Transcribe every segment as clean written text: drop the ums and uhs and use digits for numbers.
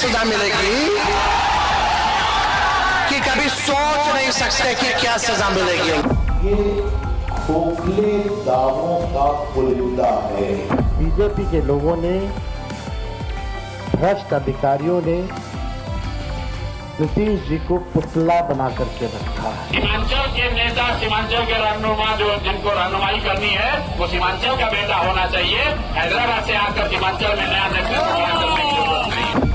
सजा मिलेगी कि कभी सोच नहीं सकते कि क्या सजा मिलेगी। ये खोखले दावों का पुलिंदा है। बीजेपी के लोगों ने, भ्रष्ट अधिकारियों ने नीतीश जी को पुतला बना करके रखा है। सीमांचल के नेता, सीमांचल के रहनुमा जो जिनको रहनुमाई करनी है वो सीमांचल का बेटा होना चाहिए। हैदराबाद से आकर सीमांचल में नया नेतृत्व करने की जरूरत नहीं।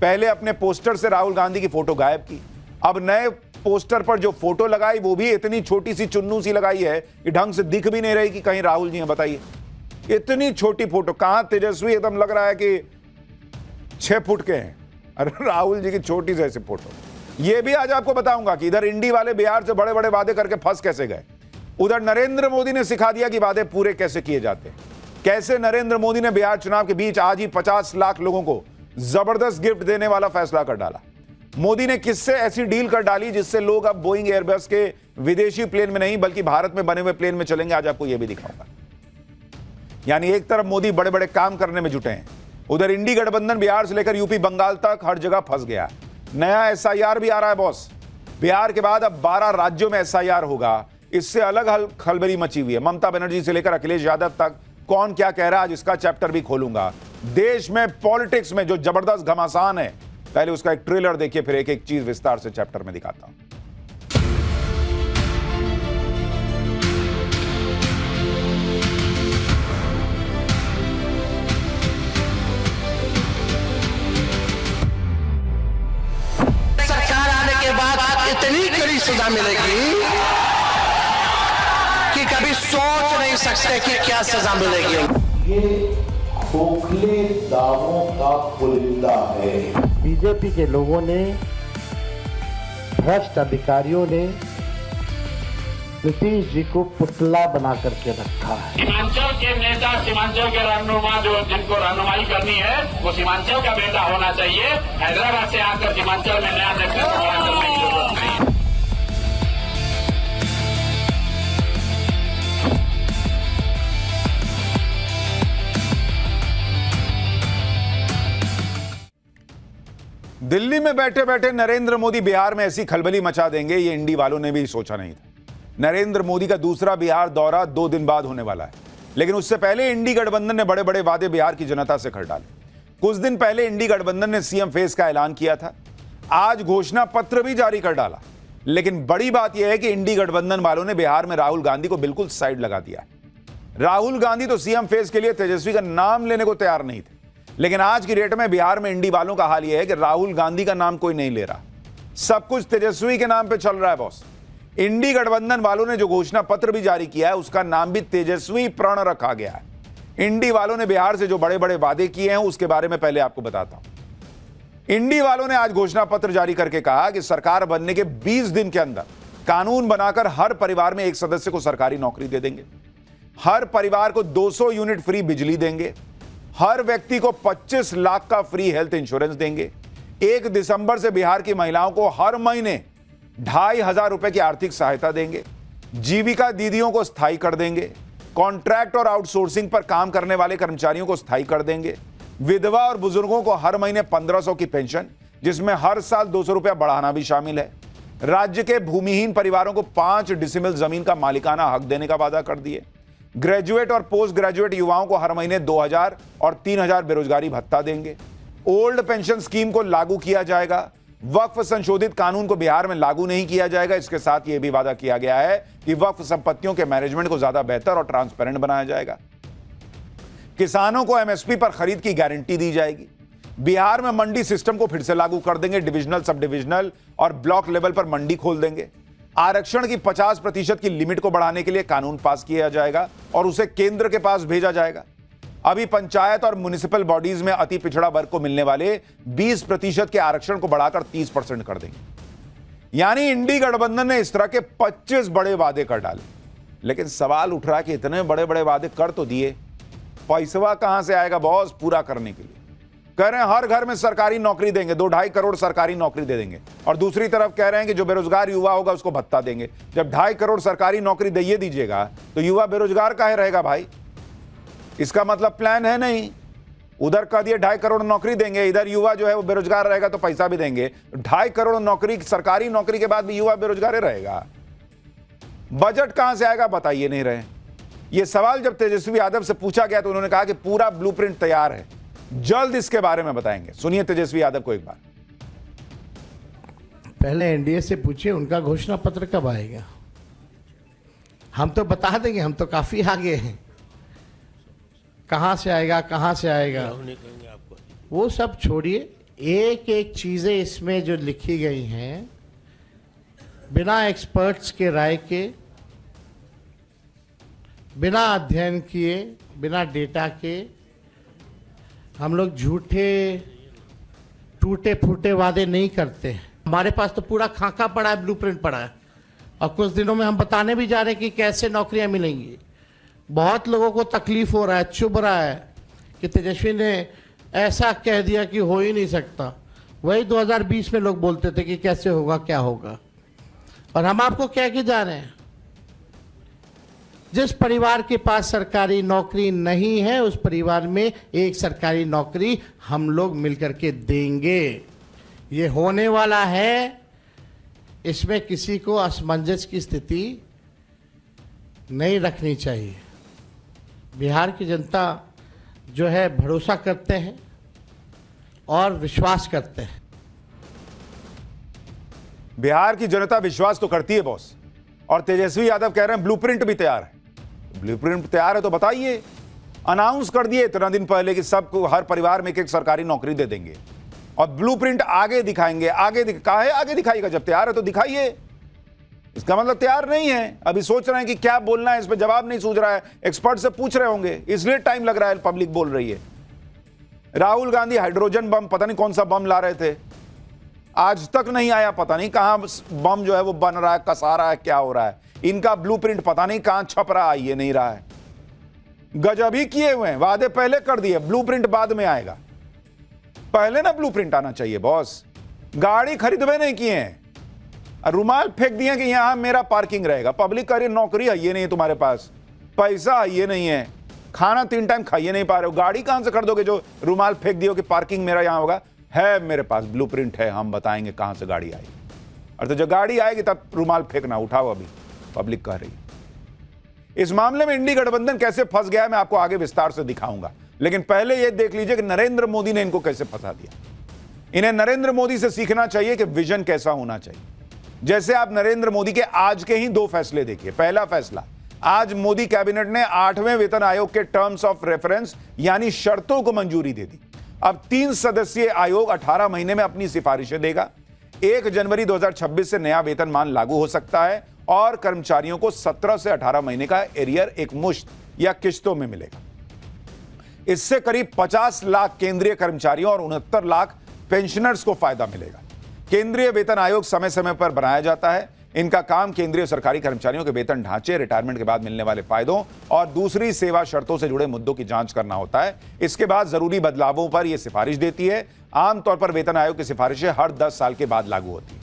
पहले अपने पोस्टर से राहुल गांधी की फोटो गायब की, अब नए पोस्टर पर जो फोटो लगाई वो भी इतनी छोटी सी चुन्नू सी लगाई है कि ढंग से दिख भी नहीं रही कि कहीं राहुल जी हैं। बताइए, इतनी छोटी फोटो, कहां तेजस्वी एकदम लग रहा है कि 6 फुट के हैं, अरे राहुल जी की छोटी सी ऐसी फोटो। ये भी आज आपको बताऊंगा कि इधर इंडी वाले बिहार से बड़े बड़े वादे करके फंस कैसे गए, उधर नरेंद्र मोदी ने सिखा दिया कि वादे पूरे कैसे किए जाते हैं। कैसे नरेंद्र मोदी ने बिहार चुनाव के बीच आज ही 50 लाख लोगों को जबरदस्त गिफ्ट देने वाला फैसला कर डाला। मोदी ने किससे ऐसी डील कर डाली जिससे लोग अब बोइंग एयरबस के विदेशी प्लेन में नहीं बल्कि भारत में बने हुए प्लेन में चलेंगे। आज आपको यह भी दिखाऊंगा। यानी एक तरफ मोदी बड़े बड़े काम करने में जुटे हैं, उधर इंडी गठबंधन बिहार से लेकर यूपी बंगाल तक हर जगह फंस गया। नया एसआईआर भी आ रहा है बॉस। बिहार के बाद अब 12 राज्यों में एसआईआर होगा। इससे अलग खलबली मची हुई है। ममता बनर्जी से लेकर अखिलेश यादव तक कौन क्या कह रहा है, आज इसका चैप्टर भी खोलूंगा। देश में पॉलिटिक्स में जो जबरदस्त घमासान है, पहले उसका एक ट्रेलर देखिए, फिर एक एक चीज विस्तार से चैप्टर में दिखाता हूं। सरकार आने के बाद इतनी कड़ी सजा मिलेगी कि कभी सोच नहीं सकते कि क्या सजा मिलेगी। ये खोखले दावों का पुलिंदा है। बीजेपी के लोगों ने, भ्रष्ट अधिकारियों ने नीतीश जी को पुतला बना करके रखा है। सीमांचल के नेता, सीमांचल के रहनुमा जो जिनको रहनुमाई करनी है वो सीमांचल का बेटा होना चाहिए। हैदराबाद से आकर सीमांचल में नया नेतृत्व करने की जरूरत नहीं। दिल्ली में बैठे बैठे नरेंद्र मोदी बिहार में ऐसी खलबली मचा देंगे, ये इंडी वालों ने भी सोचा नहीं था। नरेंद्र मोदी का दूसरा बिहार दौरा 2 दिन बाद होने वाला है, लेकिन उससे पहले इंडी गठबंधन ने बड़े बड़े वादे बिहार की जनता से कर डाले। कुछ दिन पहले इंडी गठबंधन ने सीएम फेस का ऐलान किया था, आज घोषणा पत्र भी जारी कर डाला। लेकिन बड़ी बात यह है कि इंडी गठबंधन वालों ने बिहार में राहुल गांधी को बिल्कुल साइड लगा दिया। राहुल गांधी तो सीएम फेस के लिए तेजस्वी का नाम लेने को तैयार नहीं थे, लेकिन आज की डेट में बिहार में इंडी वालों का हाल यह है कि राहुल गांधी का नाम कोई नहीं ले रहा, सब कुछ तेजस्वी के नाम पे चल रहा है बॉस। इंडी गठबंधन वालों ने जो घोषणा पत्र भी जारी किया है उसका नाम भी तेजस्वी प्रण रखा गया है। इंडी वालों ने बिहार से जो बड़े बड़े वादे किए हैं उसके बारे में पहले आपको बताता हूं। इंडी वालों ने आज घोषणा पत्र जारी करके कहा कि सरकार बनने के 20 दिन के अंदर कानून बनाकर हर परिवार में एक सदस्य को सरकारी नौकरी दे देंगे, हर परिवार को 200 यूनिट फ्री बिजली देंगे, हर व्यक्ति को 25 लाख का फ्री हेल्थ इंश्योरेंस देंगे। 1 दिसंबर से बिहार की महिलाओं को हर महीने 2,500 रुपए की आर्थिक सहायता देंगे। जीविका दीदियों को स्थायी कर देंगे। कॉन्ट्रैक्ट और आउटसोर्सिंग पर काम करने वाले कर्मचारियों को स्थायी कर देंगे। विधवा और बुजुर्गों को हर महीने 1500 की पेंशन, जिसमें हर साल 200 रुपया बढ़ाना भी शामिल है। राज्य के भूमिहीन परिवारों को 5 डिसिमिल जमीन का मालिकाना हक देने का वादा कर दिए। ग्रेजुएट और पोस्ट ग्रेजुएट युवाओं को हर महीने 2000 और 3000 बेरोजगारी भत्ता देंगे। ओल्ड पेंशन स्कीम को लागू किया जाएगा। वक्फ संशोधित कानून को बिहार में लागू नहीं किया जाएगा। इसके साथ यह भी वादा किया गया है कि वक्फ संपत्तियों के मैनेजमेंट को ज्यादा बेहतर और ट्रांसपेरेंट बनाया जाएगा। किसानों को एमएसपी पर खरीद की गारंटी दी जाएगी। बिहार में मंडी सिस्टम को फिर से लागू कर देंगे। डिविजनल, सब डिविजनल और ब्लॉक लेवल पर मंडी खोल देंगे। आरक्षण की 50% की लिमिट को बढ़ाने के लिए कानून पास किया जाएगा और उसे केंद्र के पास भेजा जाएगा। अभी पंचायत और म्युनिसिपल बॉडीज में अति पिछड़ा वर्ग को मिलने वाले 20% के आरक्षण को बढ़ाकर 30% कर देंगे। यानी इंडी गठबंधन ने इस तरह के 25 बड़े वादे कर डाले। लेकिन सवाल उठ रहा है कि इतने बड़े बड़े वादे कर तो दिए, पैसवा कहां से आएगा बॉस पूरा करने के लिए? कह रहे हैं हर घर में सरकारी नौकरी देंगे, 2-2.5 करोड़ सरकारी नौकरी दे देंगे, और दूसरी तरफ कह रहे हैं कि जो बेरोजगार युवा होगा उसको भत्ता देंगे। जब 2.5 करोड़ सरकारी नौकरी दे दीजिएगा तो युवा बेरोजगार काहे रहेगा भाई? इसका मतलब प्लान है नहीं। उधर कह दिए 2.5 करोड़ नौकरी देंगे, इधर युवा जो है वो बेरोजगार रहेगा तो पैसा भी देंगे। 2.5 करोड़ नौकरी, सरकारी नौकरी के बाद भी युवा बेरोजगार रहेगा। बजट कहां से आएगा बताइए नहीं रहे। यह सवाल जब तेजस्वी यादव से पूछा गया तो उन्होंने कहा कि पूरा ब्लूप्रिंट तैयार है, जल्द इसके बारे में बताएंगे। सुनिए तेजस्वी यादव को एक बार। पहले एनडीए से पूछिए उनका घोषणा पत्र कब आएगा। हम तो बता देंगे, हम तो काफी आगे हैं। कहां से आएगा, कहां से आएगा, वो सब छोड़िए। एक एक चीजें इसमें जो लिखी गई हैं बिना एक्सपर्ट्स के राय के, बिना अध्ययन किए, बिना डेटा के हम लोग झूठे टूटे फूटे वादे नहीं करते हैं। हमारे पास तो पूरा खाका पड़ा है, ब्लूप्रिंट पड़ा है, और कुछ दिनों में हम बताने भी जा रहे हैं कि कैसे नौकरियां मिलेंगी। बहुत लोगों को तकलीफ हो रहा है, चुभ रहा है कि तेजस्वी ने ऐसा कह दिया कि हो ही नहीं सकता। वही 2020 में लोग बोलते थे कि कैसे होगा, क्या होगा, और हम आपको कह के जा रहे हैं जिस परिवार के पास सरकारी नौकरी नहीं है उस परिवार में एक सरकारी नौकरी हम लोग मिलकर के देंगे। ये होने वाला है, इसमें किसी को असमंजस की स्थिति नहीं रखनी चाहिए। बिहार की जनता जो है भरोसा करते हैं और विश्वास करते हैं। बिहार की जनता विश्वास तो करती है बॉस, और तेजस्वी यादव कह रहे हैं ब्लूप्रिंट भी तैयार है। ब्लूप्रिंट तैयार है तो बताइए। अनाउंस कर दिए इतना दिन पहले कि सबको, हर परिवार में एक सरकारी नौकरी दे देंगे, और ब्लूप्रिंट आगे दिखाएंगे। काहे आगे दिखाइएगा? जब तैयार है तो दिखाइए। इसका मतलब तैयार नहीं है, अभी सोच रहे हैं कि क्या बोलना है, इस पर जवाब नहीं सूझ रहा है, एक्सपर्ट से पूछ रहे होंगे, इसलिए टाइम लग रहा है, पब्लिक बोल रही है। राहुल गांधी हाइड्रोजन बम, पता नहीं कौन सा बम ला रहे थे, आज तक नहीं आया। पता नहीं कहां बम जो है वो बन रहा है, कसा रहा है, क्या हो रहा है। इनका ब्लूप्रिंट पता नहीं कहां छप रहा है, ये नहीं रहा है। गजब ही किए हुए हैं, वादे पहले कर दिए, ब्लूप्रिंट बाद में आएगा। पहले ना ब्लूप्रिंट आना चाहिए बॉस। गाड़ी खरीदवे नहीं किए हैं, रुमाल फेंक दिए कि यहां मेरा पार्किंग रहेगा। पब्लिक कह रही नौकरी है ये नहीं है तुम्हारे पास, पैसा है ये नहीं है, खाना 3 टाइम खाइए नहीं पा रहे हो, गाड़ी कहां से खरीदोगे जो रुमाल फेंक दियो कि पार्किंग मेरा यहां होगा। है मेरे पास ब्लूप्रिंट है, हम बताएंगे कहां से गाड़ी आई, और तो जब गाड़ी आएगी तब रुमाल फेंकना, उठाओ अभी, पब्लिक कह रही। इस मामले में इंडी गठबंधन कैसे फंस गया है मैं आपको आगे विस्तार से दिखाऊंगा, लेकिन पहले यह देख लीजिए कि नरेंद्र मोदी ने इनको कैसे फंसा दिया। इन्हें नरेंद्र मोदी से सीखना चाहिए कि विजन कैसा होना चाहिए। जैसे आप नरेंद्र मोदी के आज के ही 2 फैसले देखिए। पहला फैसला, आज मोदी कैबिनेट ने 8वें वेतन आयोग के टर्म्स ऑफ रेफरेंस यानी शर्तों को मंजूरी दे दी। अब 3 सदस्यीय आयोग 18 महीने में अपनी सिफारिशें देगा। 1 जनवरी 2026 से नया वेतनमान लागू हो सकता है और कर्मचारियों को 17 से 18 महीने का एरियर एक मुश्त या किश्तों में मिलेगा। इससे करीब 50 लाख केंद्रीय कर्मचारियों और 69 लाख पेंशनर्स को फायदा मिलेगा। केंद्रीय वेतन आयोग समय समय पर बनाया जाता है। इनका काम केंद्रीय सरकारी कर्मचारियों के वेतन ढांचे, रिटायरमेंट के बाद मिलने वाले फायदों और दूसरी सेवा शर्तों से जुड़े मुद्दों की जांच करना होता है। इसके बाद जरूरी बदलावों पर यह सिफारिश देती है। आमतौर पर वेतन आयोग की सिफारिशें हर 10 साल के बाद लागू होती है।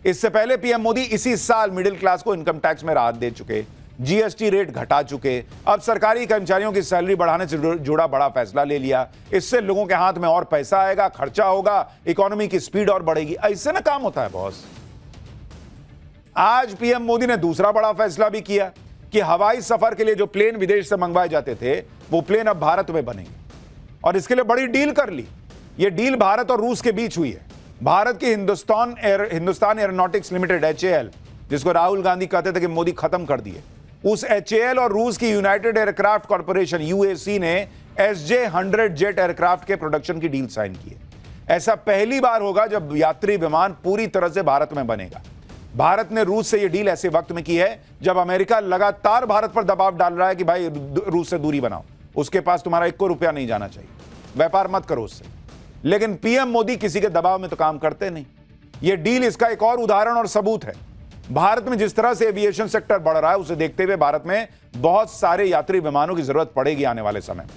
इससे पहले पीएम मोदी इसी साल मिडिल क्लास को इनकम टैक्स में राहत दे चुके, जीएसटी रेट घटा चुके। अब सरकारी कर्मचारियों की सैलरी बढ़ाने से जुड़ा बड़ा फैसला ले लिया। इससे लोगों के हाथ में और पैसा आएगा, खर्चा होगा, इकोनॉमी की स्पीड और बढ़ेगी। ऐसे ना काम होता है बॉस। आज पीएम मोदी ने दूसरा बड़ा फैसला भी किया कि हवाई सफर के लिए जो प्लेन विदेश से मंगवाए जाते थे वो प्लेन अब भारत में बनेंगे, और इसके लिए बड़ी डील कर ली। यह डील भारत और रूस के बीच हुई है। भारत की हिंदुस्तान एरोनॉटिक्स लिमिटेड HAL, जिसको राहुल गांधी कहते थे कि मोदी खत्म कर दिए, उस HAL और रूस की यूनाइटेड एयरक्राफ्ट कॉर्पोरेशन UAC ने SJ-100 जेट एयरक्राफ्ट के प्रोडक्शन की डील साइन की है। ऐसा पहली बार होगा जब यात्री विमान पूरी तरह से भारत में बनेगा। भारत ने रूस से यह डील ऐसे वक्त में की है जब अमेरिका लगातार भारत पर दबाव डाल रहा है कि भाई रूस से दूरी बनाओ, उसके पास तुम्हारा 1 रुपया नहीं जाना चाहिए, व्यापार मत करो उससे। लेकिन पीएम मोदी किसी के दबाव में तो काम करते नहीं। यह डील इसका एक और उदाहरण और सबूत है। भारत में जिस तरह से एविएशन सेक्टर बढ़ रहा है उसे देखते हुए भारत में बहुत सारे यात्री विमानों की जरूरत पड़ेगी आने वाले समय में।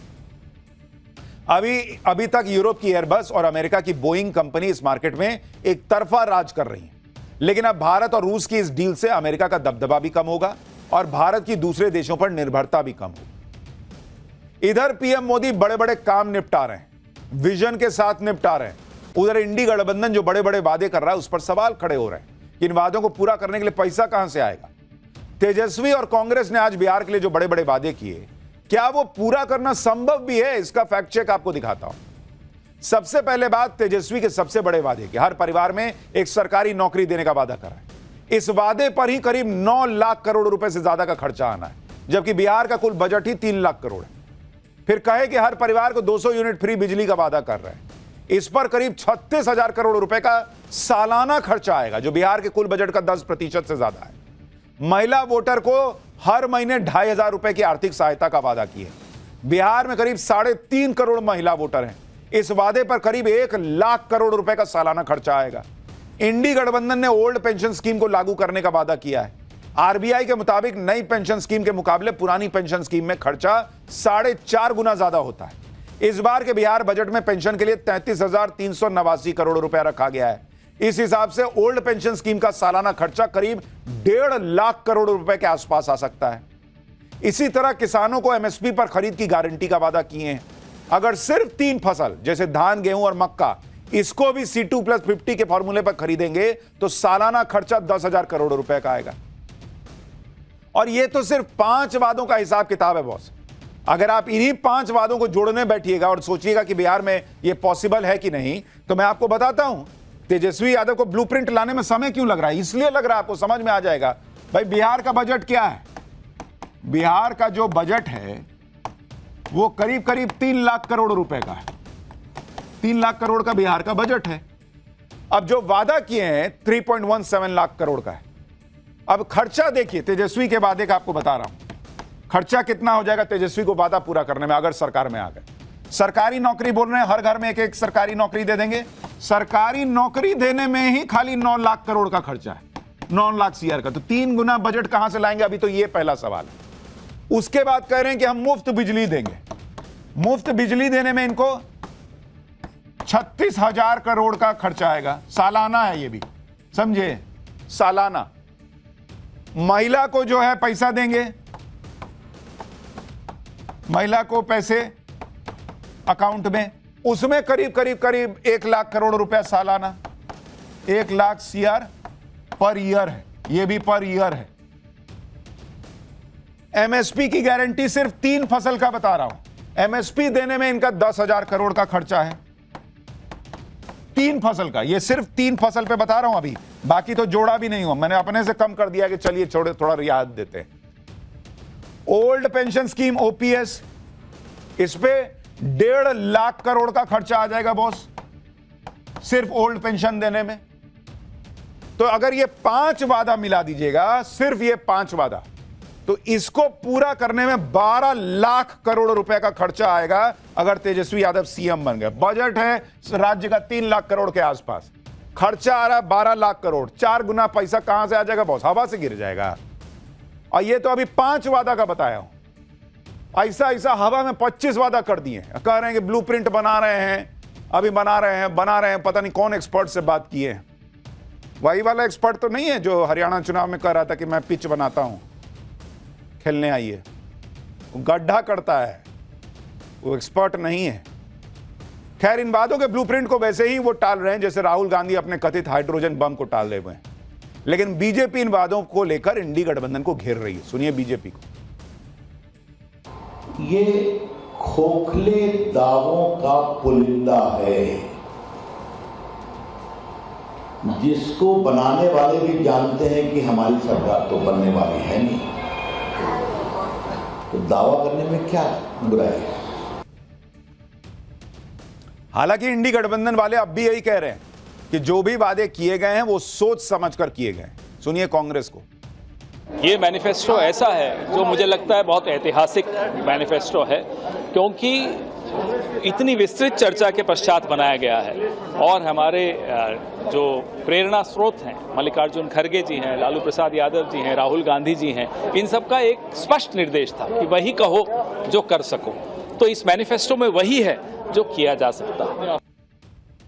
अभी तक यूरोप की एयरबस और अमेरिका की बोइंग कंपनी इस मार्केट में एक तरफा राज कर रही है, लेकिन अब भारत और रूस की इस डील से अमेरिका का दबदबा भी कम होगा और भारत की दूसरे देशों पर निर्भरता भी कम होगी। इधर पीएम मोदी बड़े बड़े काम निपटा रहे हैं, विजन के साथ निपटा रहे हैं। उधर इंडी गठबंधन जो बड़े बड़े वादे कर रहा है उस पर सवाल खड़े हो रहे हैं कि इन वादों को पूरा करने के लिए पैसा कहां से आएगा। तेजस्वी और कांग्रेस ने आज बिहार के लिए जो बड़े बड़े वादे किए, क्या वो पूरा करना संभव भी है? इसका फैक्ट चेक आपको दिखाता हूं। सबसे पहले बात तेजस्वी के सबसे बड़े वादे की, हर परिवार में एक सरकारी नौकरी देने का वादा कर रहा है। इस वादे पर ही करीब 9 लाख करोड़ रुपए से ज्यादा का खर्चा आना है, जबकि बिहार का कुल बजट ही 3 लाख करोड़ है। फिर कहे कि हर परिवार को 200 यूनिट फ्री बिजली का वादा कर रहे हैं, इस पर करीब 36,000 करोड़ रुपए का सालाना खर्चा आएगा, जो बिहार के कुल बजट का 10% से ज्यादा है। महिला वोटर को हर महीने 2,500 रुपए की आर्थिक सहायता का वादा किया। बिहार में करीब 3.5 करोड़ महिला वोटर हैं, इस वादे पर करीब 1 लाख करोड़ रुपए का सालाना खर्चा आएगा। इंडी गठबंधन ने ओल्ड पेंशन स्कीम को लागू करने का वादा किया है। आरबीआई के मुताबिक नई पेंशन स्कीम के मुकाबले पुरानी पेंशन स्कीम में खर्चा 4.5 गुना ज्यादा होता है। इस बार के बिहार बजट में पेंशन के लिए 33,389 करोड़ रुपया रखा गया है। इस हिसाब से ओल्ड पेंशन स्कीम का सालाना खर्चा करीब 1.5 लाख करोड़ रुपए के आसपास आ सकता है। इसी तरह किसानों को एमएसपी पर खरीद की गारंटी का वादा किए हैं। अगर सिर्फ 3 फसल जैसे धान, गेहूं और मक्का, इसको भी C2+50 के फॉर्मूले पर खरीदेंगे तो सालाना खर्चा 10,000 करोड़ रुपए का आएगा। और यह तो सिर्फ 5 वादों का हिसाब किताब है बॉस। अगर आप इन्हीं 5 वादों को जोड़ने बैठिएगा और सोचिएगा कि बिहार में यह पॉसिबल है कि नहीं, तो मैं आपको बताता हूं तेजस्वी यादव को ब्लूप्रिंट लाने में समय क्यों लग रहा है। इसलिए लग रहा है, आपको समझ में आ जाएगा। भाई बिहार का बजट क्या है? बिहार का जो बजट है वो करीब करीब 3 लाख करोड़ रुपए का है। 3 लाख करोड़ का बिहार का बजट है। अब जो वादा किए हैं 3.17 लाख करोड़ का है। अब खर्चा देखिए, तेजस्वी के वादे का आपको बता रहा हूं खर्चा कितना हो जाएगा तेजस्वी को वादा पूरा करने में, अगर सरकार में आ गए। सरकारी नौकरी बोल रहे हैं, हर घर में एक सरकारी नौकरी दे देंगे। सरकारी नौकरी देने में ही खाली 9 लाख करोड़ का खर्चा है, 9 लाख CR का। तो 3 गुना बजट कहां से लाएंगे? अभी तो ये पहला सवाल है। उसके बाद कह रहे हैं कि हम मुफ्त बिजली देंगे। मुफ्त बिजली देने में इनको 36,000 करोड़ का खर्चा आएगा। सालाना है ये भी, समझे, सालाना। महिला को जो है पैसा देंगे, महिला को पैसे अकाउंट में, उसमें करीब 1 लाख करोड़ रुपया सालाना। 1 लाख CR पर ईयर है, ये भी पर ईयर है। एमएसपी की गारंटी सिर्फ 3 फसल का बता रहा हूं। एमएसपी देने में इनका 10,000 करोड़ का खर्चा है, 3 फसल का। ये सिर्फ 3 फसल पे बता रहा हूं, अभी बाकी तो जोड़ा भी नहीं हुआ। मैंने अपने से कम कर दिया कि चलिए थोड़ा रियायत देते हैं। ओल्ड पेंशन स्कीम OPS, इस पे 1.5 लाख करोड़ का खर्चा आ जाएगा बॉस, सिर्फ ओल्ड पेंशन देने में। तो अगर ये 5 वादा मिला दीजिएगा, सिर्फ ये 5 वादा, तो इसको पूरा करने में 12 लाख करोड़ रुपए का खर्चा आएगा अगर तेजस्वी यादव CM बन गए। बजट है राज्य का 3 लाख करोड़ के आसपास, खर्चा आ रहा है 12 लाख करोड़। 4 गुना पैसा कहां से आ जाएगा बॉस? हवा से गिर जाएगा। और ये तो अभी 5 वादा का बताया हूं, ऐसा हवा में 25 वादा कर दिए। कह रहे हैं कि ब्लूप्रिंट बना रहे हैं, अभी बना रहे हैं। पता नहीं कौन एक्सपर्ट से बात किए हैं। वही वाला एक्सपर्ट तो नहीं है जो हरियाणा चुनाव में कह रहा था कि मैं पिच बनाता हूं, खेलने आइए। वो गड्ढा करता है, वो एक्सपर्ट नहीं है। खैर, इन वादों के ब्लूप्रिंट को वैसे ही वो टाल रहे हैं जैसे राहुल गांधी अपने कथित हाइड्रोजन बम को टाल रहे हुए हैं। लेकिन बीजेपी इन वादों को लेकर इंडी गठबंधन को घेर रही है। सुनिए बीजेपी को। ये खोखले दावों का पुलिंदा है, जिसको बनाने वाले भी जानते हैं कि हमारी सरकार तो बनने वाली है नहीं, तो दावा करने में क्या बुराई है। हालांकि इंडी गठबंधन वाले अब भी यही कह रहे हैं कि जो भी वादे किए गए हैं वो सोच समझकर किए गए। सुनिए कांग्रेस को। ये मैनिफेस्टो ऐसा है जो मुझे लगता है बहुत ऐतिहासिक मैनिफेस्टो है, क्योंकि इतनी विस्तृत चर्चा के पश्चात बनाया गया है। और हमारे जो प्रेरणा स्रोत हैं, मल्लिकार्जुन खड़गे जी हैं, लालू प्रसाद यादव जी हैं, राहुल गांधी जी हैं, इन सब का एक स्पष्ट निर्देश था कि वही कहो जो कर सको। तो इस मैनिफेस्टो में वही है जो किया जा सकता है।